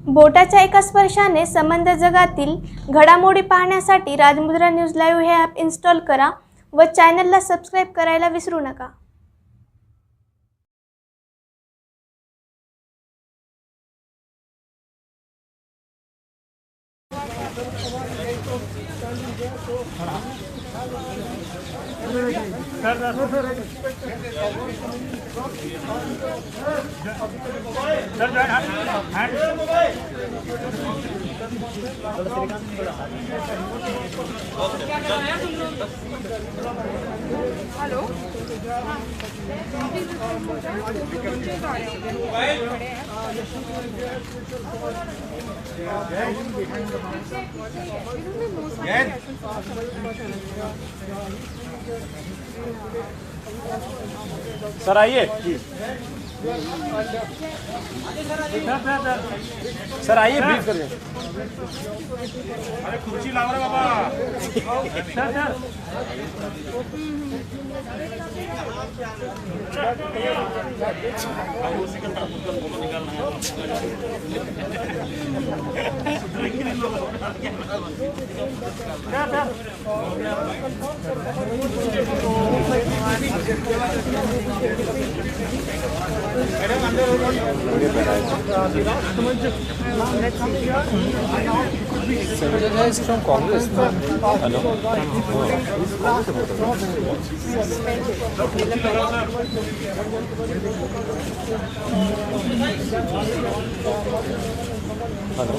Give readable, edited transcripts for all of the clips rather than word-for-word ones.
बोटाच्या एका स्पर्शाने संबंध जगातील घडामोडी पाहण्यासाठी राजमुद्रा न्यूज लाईव्ह हे ॲप इन्स्टॉल करा व चॅनलला सबस्क्राईब करायला विसरू नका। हेलो सर आइए। सर आइए, ब्रीफ करिए। अरे कुर्सी लाओ रे बाबा। Sanjay is from Congress. Hello. Hello.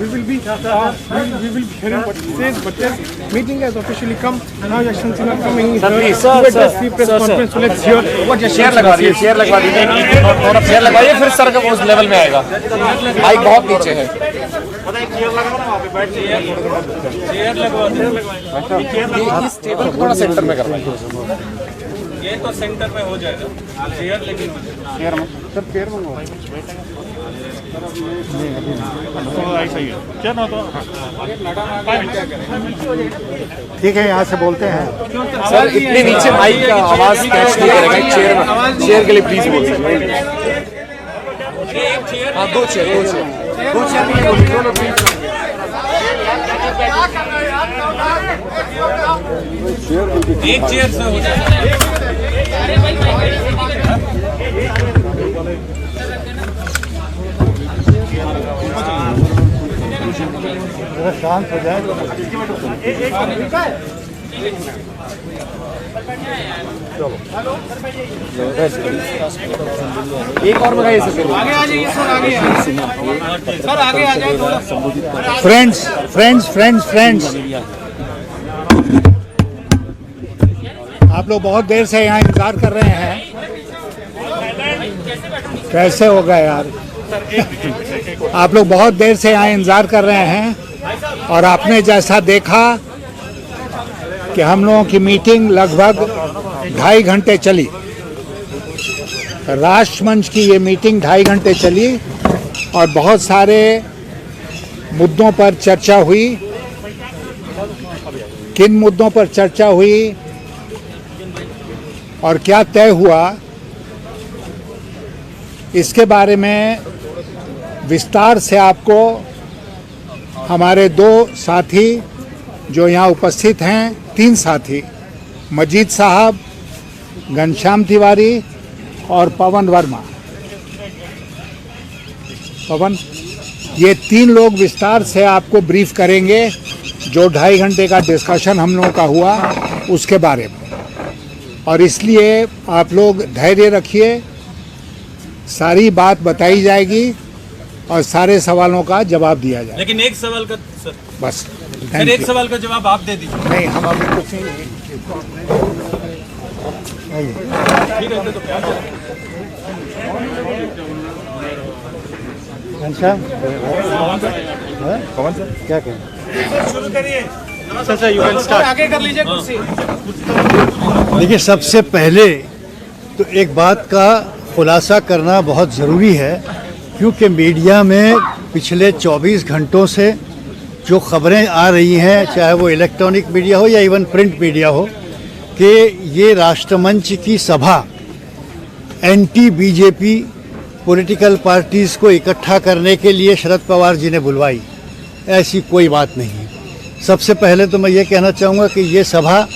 We will be hearing what he says, but this meeting has officially come. Now Yashwant Sinha coming here to address the press conference. So let's hear what share लगवा दीजिए, share लगवा दीजिए, share लगवाइए, फिर sir का उस level में आएगा। Mic बहुत नीचे है। इस टेबल को थोड़ा सेंटर में करवाइए। ये तो सेंटर में हो जाएगा। चेयर लेकिन चेयर मंगवा। ठीक है, यहाँ से बोलते हैं। सर इतने नीचे माइक का आवाज कैच नहीं करेगा। चेयर के लिए प्लीज बोल सकते। हाँ, दो चेयर एक चेयर से हो जाएगा। शांत हो जाए। एक और मंगाइए सर। आगे आ जाइए सर, आगे सर, आगे आ जाइए। फ्रेंड्स, आप लोग बहुत देर से यहाँ इंतजार कर रहे हैं। कैसे होगा यार? आप लोग बहुत देर से यहाँ इंतजार कर रहे हैं और आपने जैसा देखा कि हम लोगों की मीटिंग लगभग 2.5 घंटे चली। राष्ट्रमंच की ये मीटिंग 2.5 घंटे चली और बहुत सारे मुद्दों पर चर्चा हुई। किन मुद्दों पर चर्चा हुई और क्या तय हुआ, इसके बारे में विस्तार से आपको हमारे दो साथी जो यहाँ उपस्थित हैं, 3 साथी, मजीद साहब, घनश्याम तिवारी और पवन वर्मा। पवन, ये 3 लोग विस्तार से आपको ब्रीफ करेंगे जो 2.5 घंटे का डिस्कशन हम लोगों का हुआ उसके बारे में। और इसलिए आप लोग धैर्य रखिए, सारी बात बताई जाएगी और सारे सवालों का जवाब दिया जाएगा। लेकिन एक सवाल का सर, बस सर एक सवाल का जवाब आप दे दीजिए। नहीं, हम अभी कुछ नहीं। घनश्याम, कौन सर? क्या कहें? शुरू करिए। Sir you can start. आगे कर लीजिए कुर्सी। देखिए, सबसे पहले तो एक बात का खुलासा करना बहुत ज़रूरी है, क्योंकि मीडिया में पिछले 24 घंटों से जो खबरें आ रही हैं, चाहे वो इलेक्ट्रॉनिक मीडिया हो या इवन प्रिंट मीडिया हो, कि ये राष्ट्रमंच की सभा एंटी बीजेपी पॉलिटिकल पार्टीज़ को इकट्ठा करने के लिए शरद पवार जी ने बुलवाई, ऐसी कोई बात नहीं है। सबसे पहले तो मैं ये कहना चाहूँगा कि ये सभा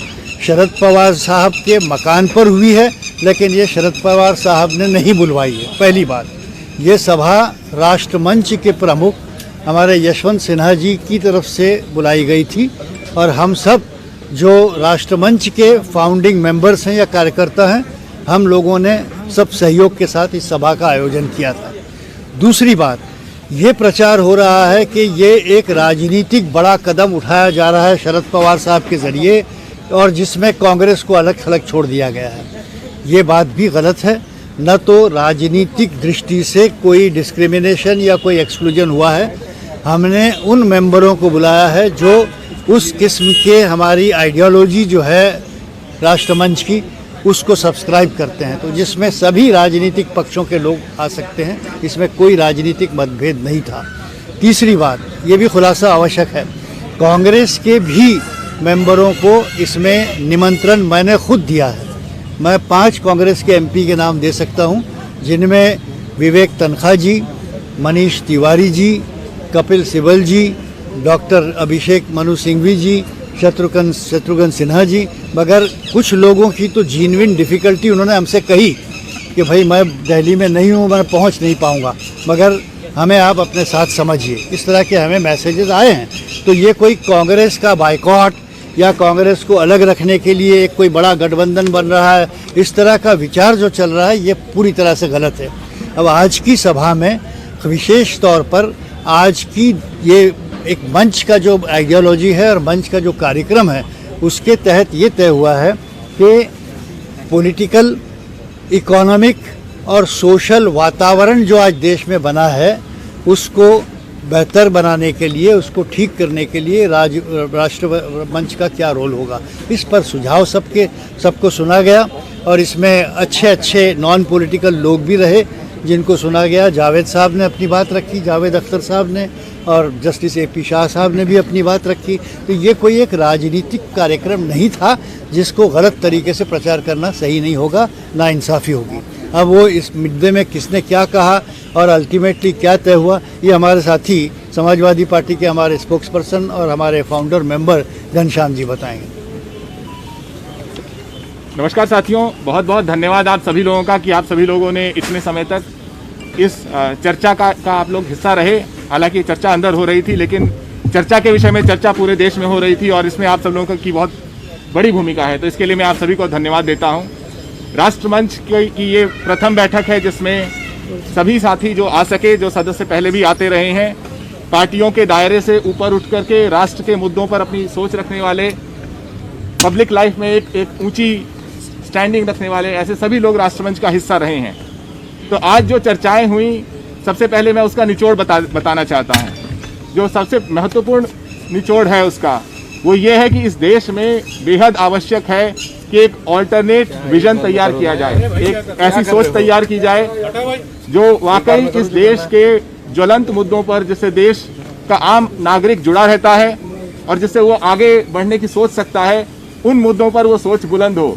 शरद पवार साहब के मकान पर हुई है, लेकिन ये शरद पवार साहब ने नहीं बुलवाई है। पहली बात, ये सभा राष्ट्रमंच के प्रमुख हमारे यशवंत सिन्हा जी की तरफ से बुलाई गई थी और हम सब जो राष्ट्रमंच के फाउंडिंग मेंबर्स हैं या कार्यकर्ता हैं, हम लोगों ने सब सहयोग के साथ इस सभा का आयोजन किया था। दूसरी बात, ये प्रचार हो रहा है कि ये एक राजनीतिक बड़ा कदम उठाया जा रहा है शरद पवार साहब के ज़रिए और जिसमें कांग्रेस को अलग थलग छोड़ दिया गया है। ये बात भी गलत है। न तो राजनीतिक दृष्टि से कोई डिस्क्रिमिनेशन या कोई एक्सक्लूजन हुआ है। हमने उन मेंबरों को बुलाया है जो उस किस्म के हमारी आइडियोलॉजी जो है राष्ट्रमंच की उसको सब्सक्राइब करते हैं, तो जिसमें सभी राजनीतिक पक्षों के लोग आ सकते हैं, इसमें कोई राजनीतिक मतभेद नहीं था। तीसरी बात, ये भी खुलासा आवश्यक है, कांग्रेस के भी मेंबरों को इसमें निमंत्रण मैंने खुद दिया है। मैं 5 कांग्रेस के एमपी के नाम दे सकता हूं, जिनमें विवेक तनखा जी, मनीष तिवारी जी, कपिल सिब्बल जी, डॉक्टर अभिषेक मनु सिंघवी जी, शत्रुघ्न सिन्हा जी। मगर कुछ लोगों की तो जेन्युइन डिफ़िकल्टी उन्होंने हमसे कही कि भाई मैं दिल्ली में नहीं हूँ, मैं पहुँच नहीं पाऊँगा, मगर हमें आप अपने साथ समझिए। इस तरह के हमें मैसेजेस आए हैं। तो ये कोई कांग्रेस का बाइकॉट या कांग्रेस को अलग रखने के लिए एक कोई बड़ा गठबंधन बन रहा है, इस तरह का विचार जो चल रहा है ये पूरी तरह से गलत है। अब आज की सभा में विशेष तौर पर आज की ये एक मंच का जो आइडियोलॉजी है और मंच का जो कार्यक्रम है उसके तहत ये तय हुआ है कि पॉलिटिकल, इकोनॉमिक और सोशल वातावरण जो आज देश में बना है उसको बेहतर बनाने के लिए, उसको ठीक करने के लिए राष्ट्र मंच का क्या रोल होगा, इस पर सुझाव सबको सुना गया और इसमें अच्छे नॉन पॉलिटिकल लोग भी रहे जिनको सुना गया। जावेद साहब ने अपनी बात रखी, जावेद अख्तर साहब ने, और जस्टिस AP शाह साहब ने भी अपनी बात रखी। तो ये कोई एक राजनीतिक कार्यक्रम नहीं था जिसको गलत तरीके से प्रचार करना सही नहीं होगा, नाइंसाफ़ी होगी। अब वो इस मुद्दे में किसने क्या कहा और अल्टीमेटली क्या तय हुआ, ये हमारे साथी समाजवादी पार्टी के हमारे स्पोक्स पर्सन और हमारे फाउंडर मेंबर घनश्याम जी बताएंगे। नमस्कार साथियों, बहुत बहुत धन्यवाद आप सभी लोगों का कि आप सभी लोगों ने इतने समय तक इस चर्चा का आप लोग हिस्सा रहे। हालांकि चर्चा अंदर हो रही थी, लेकिन चर्चा के विषय में चर्चा पूरे देश में हो रही थी और इसमें आप सब लोगों की बहुत बड़ी भूमिका है, तो इसके लिए मैं आप सभी को धन्यवाद देता हूं। राष्ट्रमंच की ये प्रथम बैठक है जिसमें सभी साथी जो आ सके, जो सदस्य पहले भी आते रहे हैं, पार्टियों के दायरे से ऊपर उठ करके राष्ट्र के मुद्दों पर अपनी सोच रखने वाले, पब्लिक लाइफ में एक ऊंची स्टैंडिंग रखने वाले, ऐसे सभी लोग राष्ट्रमंच का हिस्सा रहे हैं। तो आज जो चर्चाएं हुई, सबसे पहले मैं उसका निचोड़ बताना चाहता हूं। जो सबसे महत्वपूर्ण निचोड़ है उसका वो ये है कि इस देश में बेहद आवश्यक है कि एक ऑल्टरनेट विजन तैयार किया जाए, एक ऐसी सोच तैयार की जाए जो वाकई इस देश के ज्वलंत मुद्दों पर, जिससे देश का आम नागरिक जुड़ा रहता है और जिससे वो आगे बढ़ने की सोच सकता है, उन मुद्दों पर वो सोच बुलंद हो।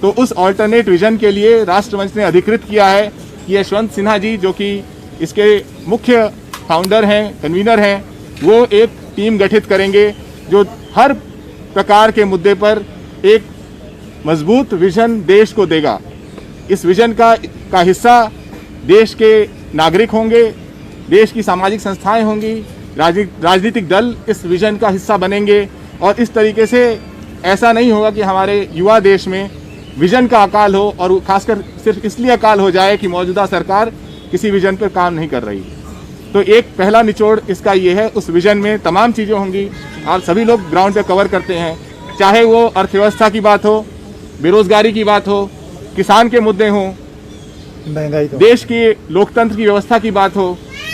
तो उस ऑल्टरनेट विजन के लिए राष्ट्रमंच ने अधिकृत किया है कि यशवंत सिन्हा जी, जो कि इसके मुख्य फाउंडर हैं, कन्वीनर हैं, वो एक टीम गठित करेंगे जो हर प्रकार के मुद्दे पर एक मजबूत विजन देश को देगा। इस विजन का हिस्सा देश के नागरिक होंगे, देश की सामाजिक संस्थाएं होंगी, राजनीतिक दल इस विजन का हिस्सा बनेंगे और इस तरीके से ऐसा नहीं होगा कि हमारे युवा देश में विजन का अकाल हो और खासकर सिर्फ इसलिए अकाल हो जाए कि मौजूदा सरकार किसी विजन पर काम नहीं कर रही। तो एक पहला निचोड़ इसका ये है, उस विजन में तमाम चीज़ें होंगी। आप सभी लोग ग्राउंड पे कवर करते हैं, चाहे वो अर्थव्यवस्था की बात हो, बेरोजगारी की बात हो, किसान के मुद्दे हों, महंगाई, देश की लोकतंत्र की व्यवस्था की बात हो,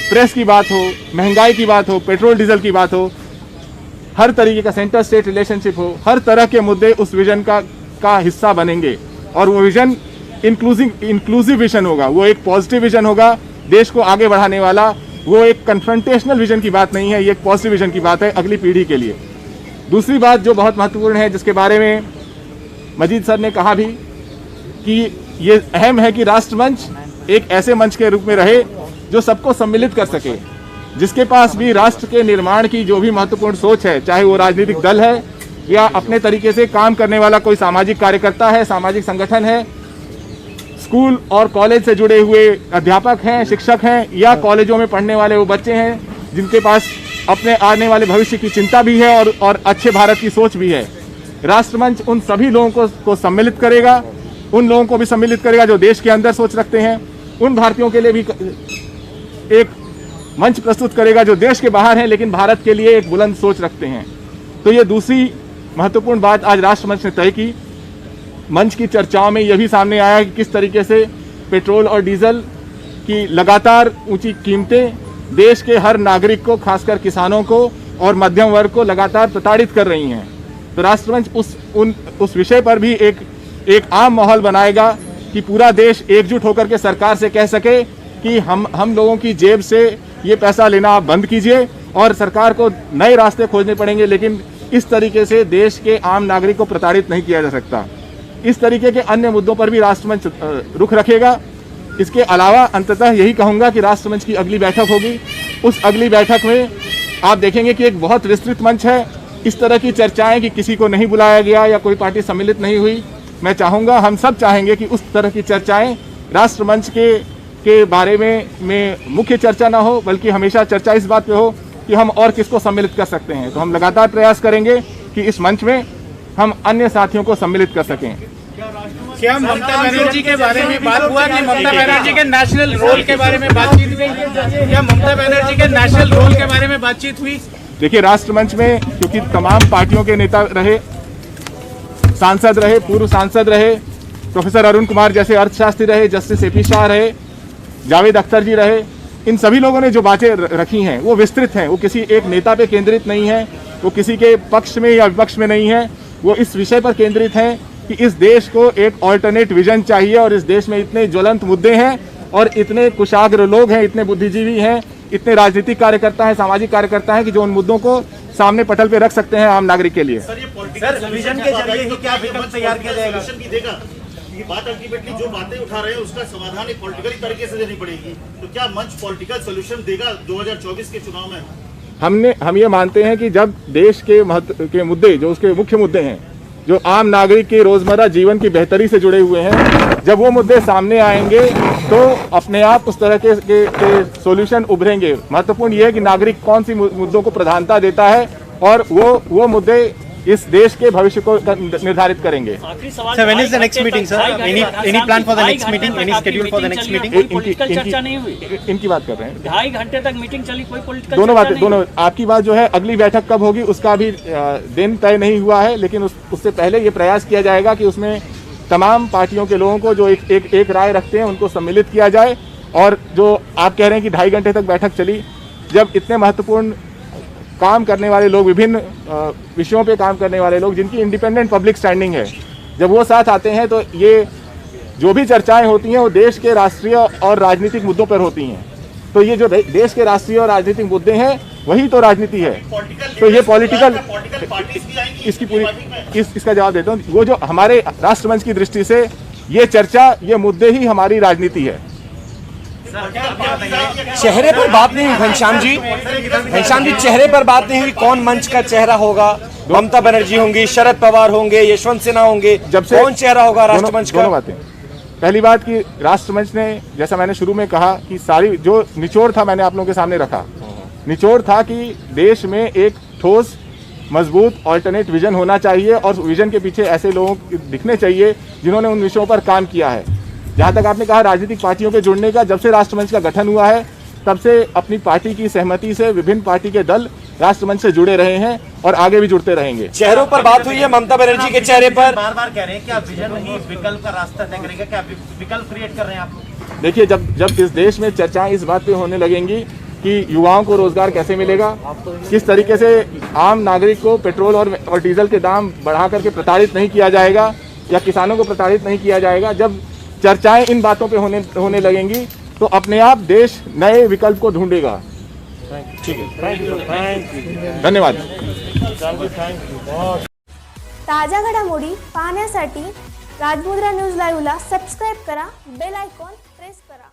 प्रेस की बात हो, महंगाई की बात हो, पेट्रोल डीजल की बात हो, हर तरीके का सेंटर स्टेट रिलेशनशिप हो, हर तरह के मुद्दे उस विजन का हिस्सा बनेंगे। और वो विजन इंक्लूसिव विजन होगा, वो एक पॉजिटिव विजन होगा, देश को आगे बढ़ाने वाला। वो एक कन्फ्रंटेशनल विजन की बात नहीं है, ये एक पॉजिटिव विजन की बात है अगली पीढ़ी के लिए। दूसरी बात जो बहुत महत्वपूर्ण है, जिसके बारे में मजीद सर ने कहा भी कि ये अहम है कि राष्ट्रमंच एक ऐसे मंच के रूप में रहे जो सबको सम्मिलित कर सके, जिसके पास भी राष्ट्र के निर्माण की जो भी महत्वपूर्ण सोच है, चाहे वो राजनीतिक दल है या अपने तरीके से काम करने वाला कोई सामाजिक कार्यकर्ता है, सामाजिक संगठन है, स्कूल और कॉलेज से जुड़े हुए अध्यापक हैं, शिक्षक हैं, या कॉलेजों में पढ़ने वाले वो बच्चे हैं जिनके पास अपने आने वाले भविष्य की चिंता भी है और अच्छे भारत की सोच भी है। राष्ट्रमंच उन सभी लोगों को सम्मिलित करेगा, उन लोगों को भी सम्मिलित करेगा जो देश के अंदर सोच रखते हैं, उन भारतीयों के लिए भी एक मंच प्रस्तुत करेगा जो देश के बाहर हैं लेकिन भारत के लिए एक बुलंद सोच रखते हैं। तो ये दूसरी महत्वपूर्ण बात आज राष्ट्रमंच ने तय की। मंच की चर्चाओं में यह भी सामने आया कि किस तरीके से पेट्रोल और डीजल की लगातार ऊंची कीमतें देश के हर नागरिक को, खासकर किसानों को और मध्यम वर्ग को लगातार प्रताड़ित कर रही हैं। तो राष्ट्रमंच उस विषय पर भी एक आम माहौल बनाएगा कि पूरा देश एकजुट होकर के सरकार से कह सके कि हम लोगों की जेब से ये पैसा लेना आप बंद कीजिए और सरकार को नए रास्ते खोजने पड़ेंगे, लेकिन इस तरीके से देश के आम नागरिक को प्रताड़ित नहीं किया जा सकता। इस तरीके के अन्य मुद्दों पर भी राष्ट्रमंच रुख रखेगा। इसके अलावा अंततः यही कहूँगा कि राष्ट्रमंच की अगली बैठक होगी, उस अगली बैठक में आप देखेंगे कि एक बहुत विस्तृत मंच है। इस तरह की चर्चाएं कि किसी को नहीं बुलाया गया या कोई पार्टी सम्मिलित नहीं हुई, मैं चाहूँगा, हम सब चाहेंगे कि उस तरह की चर्चाएं राष्ट्रमंच के बारे में मुख्य चर्चा ना हो, बल्कि हमेशा चर्चा इस बात पे हो कि हम और किसको सम्मिलित कर सकते हैं। तो हम लगातार प्रयास करेंगे कि इस मंच में हम अन्य साथियों को सम्मिलित कर सकें। क्या ममता बनर्जी के बारे में बात हुआ कि ममता बनर्जी के नेशनल रोल के बारे में बातचीत हुई? क्या ममता बनर्जी के नेशनल रोल के बारे में बातचीत हुई? देखिए, राष्ट्रमंच में क्योंकि तमाम पार्टियों के नेता रहे, सांसद रहे, पूर्व सांसद रहे, प्रोफेसर अरुण कुमार जैसे अर्थशास्त्री रहे, जस्टिस AP शाह रहे, जावेद अख्तर जी रहे, इन सभी लोगों ने जो बातें रखी हैं वो विस्तृत हैं। वो किसी एक नेता पे केंद्रित नहीं है, वो किसी के पक्ष में या विपक्ष में नहीं है, वो इस विषय पर केंद्रित हैं कि इस देश को एक ऑल्टरनेट विजन चाहिए और इस देश में इतने ज्वलंत मुद्दे हैं और इतने कुशाग्र लोग हैं, इतने बुद्धिजीवी हैं, इतने राजनीतिक कार्यकर्ता हैं, सामाजिक कार्यकर्ता हैं कि जो उन मुद्दों को सामने पटल पे रख सकते हैं आम नागरिक के लिए। सर, विजन के जरिए ही क्या विकल्प तैयार किया जाएगा? ये बात अल्टीमेटली जो बातें उठा रहे हैं उसका समाधान एक पॉलिटिकली तरीके से देनी पड़ेगी। तो क्या मंच पॉलिटिकल सोल्यूशन देगा 2024 के चुनाव में? हम ये मानते हैं कि जब देश के मुद्दे, जो उसके मुख्य मुद्दे हैं, जो आम नागरिक के रोजमर्रा जीवन की बेहतरी से जुड़े हुए हैं, जब वो मुद्दे सामने आएंगे तो अपने आप उस तरह के सॉल्यूशन उभरेंगे। महत्वपूर्ण ये है कि नागरिक कौन सी मुद्दों को प्रधानता देता है और वो मुद्दे इस देश के भविष्य को निर्धारित करेंगे। Sir, when is the next meeting, sir? Any plan for the next meeting? Any schedule for the next meeting? Political चर्चा नहीं हुई। इनकी बात कर रहे हैं। 2.5 घंटे तक मीटिंग चली, कोई पॉलिटिकल दोनों बातें, दोनों आपकी बात जो है अगली बैठक कब होगी उसका भी दिन तय नहीं हुआ है, लेकिन उससे पहले ये प्रयास किया जाएगा कि उसमें तमाम पार्टियों के लोगों को जो एक राय रखते हैं उनको सम्मिलित किया जाए। और जो आप कह रहे हैं कि 2.5 घंटे तक बैठक चली, जब इतने महत्वपूर्ण काम करने वाले लोग, विभिन्न विषयों पे काम करने वाले लोग जिनकी इंडिपेंडेंट पब्लिक स्टैंडिंग है, जब वो साथ आते हैं तो ये जो भी चर्चाएं होती हैं वो देश के राष्ट्रीय और राजनीतिक मुद्दों पर होती हैं। तो ये जो देश के राष्ट्रीय और राजनीतिक मुद्दे हैं वही तो राजनीति है। तो ये पॉलिटिकल इसकी पूरी इसका जवाब देता हूँ। वो जो हमारे राष्ट्रमंच की दृष्टि से ये चर्चा, ये मुद्दे ही हमारी राजनीति है। चेहरे पर बात नहीं हुई घनश्याम जी, चेहरे पर बात नहीं हुई कौन मंच का चेहरा होगा। ममता बनर्जी होंगी, शरद पवार होंगे, यशवंत सिन्हा होंगे, जब से कौन चेहरा होगा राष्ट्रमंच का? दोनों बातें। पहली बात कि राष्ट्रमंच ने, जैसा मैंने शुरू में कहा कि सारी जो निचोड़ था मैंने आप लोगों के सामने रखा। निचोड़ था कि देश में एक ठोस, मजबूत ऑल्टरनेट विजन होना चाहिए और विजन के पीछे ऐसे लोग दिखने चाहिए जिन्होंने उन विषयों पर काम किया है। जहाँ तक आपने कहा राजनीतिक पार्टियों के जुड़ने का, जब से राष्ट्रमंच का गठन हुआ है तब से अपनी पार्टी की सहमति से विभिन्न पार्टी के दल राष्ट्रमंच से जुड़े रहे हैं और आगे भी जुड़ते रहेंगे। चेहरों पर बात हुई है ममता बनर्जी के चेहरे पर। बार-बार कह रहे हैं कि आप विजन नहीं विकल्प का रास्ता तय करेंगे, क्या विकल्प क्रिएट कर रहे हैं आप? देखिए, जब इस देश में चर्चाएं इस बात पे होने लगेंगी कि युवाओं को रोजगार कैसे मिलेगा, किस तरीके से आम नागरिक को पेट्रोल और डीजल के दाम बढ़ा करके प्रताड़ित नहीं किया जाएगा या किसानों को प्रताड़ित नहीं किया जाएगा, जब चर्चाएं इन बातों पे होने लगेंगी तो अपने आप देश नए विकल्प को ढूंढेगा। ठीक है, धन्यवाद। ताज्या घडामोडी पाहण्यासाठी राजमुद्रा न्यूज लाईव्हला सबस्क्राईब करा, बेल आयकॉन प्रेस करा.